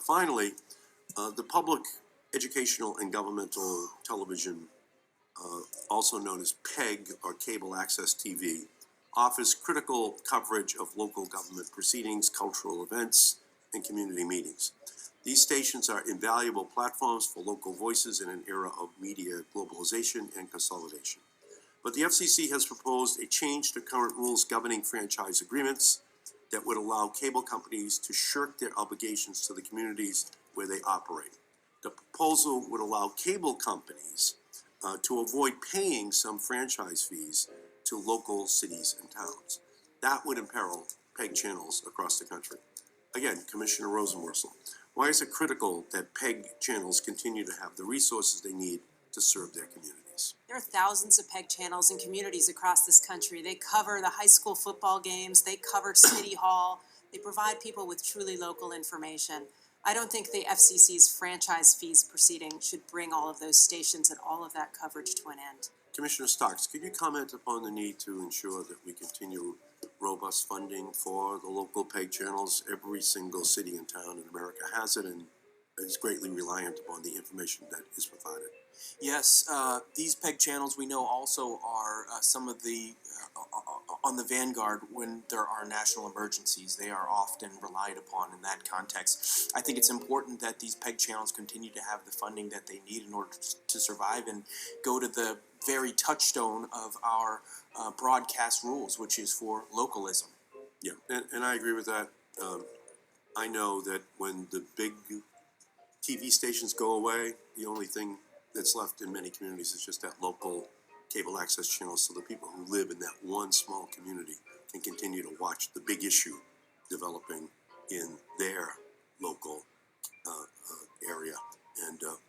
Finally, the public educational and governmental television, also known as PEG or Cable Access TV, offers critical coverage of local government proceedings, cultural events, and community meetings. These stations are invaluable platforms for local voices in an era of media globalization and consolidation. But the FCC has proposed a change to current rules governing franchise agreements that would allow cable companies to shirk their obligations to the communities where they operate. The proposal would allow cable companies to avoid paying some franchise fees to local cities and towns. That would imperil PEG channels across the country. Again, Commissioner Rosenworcel, why is it critical that PEG channels continue to have the resources they need to serve their communities? There are thousands of PEG channels in communities across this country. They cover the high school football games, they cover City Hall, they provide people with truly local information. I don't think the FCC's franchise fees proceeding should bring all of those stations and all of that coverage to an end. Commissioner Starks, could you comment upon the need to ensure that we continue robust funding for the local PEG channels? Every single city and town in America has it and is greatly reliant upon the information that is provided. Yes, these PEG channels we know also are some of the on the vanguard when there are national emergencies. They are often relied upon in that context. I think it's important that these PEG channels continue to have the funding that they need in order to survive and go to the very touchstone of our broadcast rules, which is for localism. Yeah, and I agree with that. I know that when the big TV stations go away, the only thing that's left in many communities is just that local cable access channel, so the people who live in that one small community can continue to watch the big issue developing in their local area.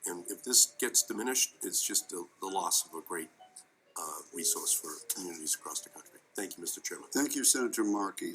And if this gets diminished, it's just the loss of a great resource for communities across the country. Thank you, Mr. Chairman. Thank you, Senator Markey.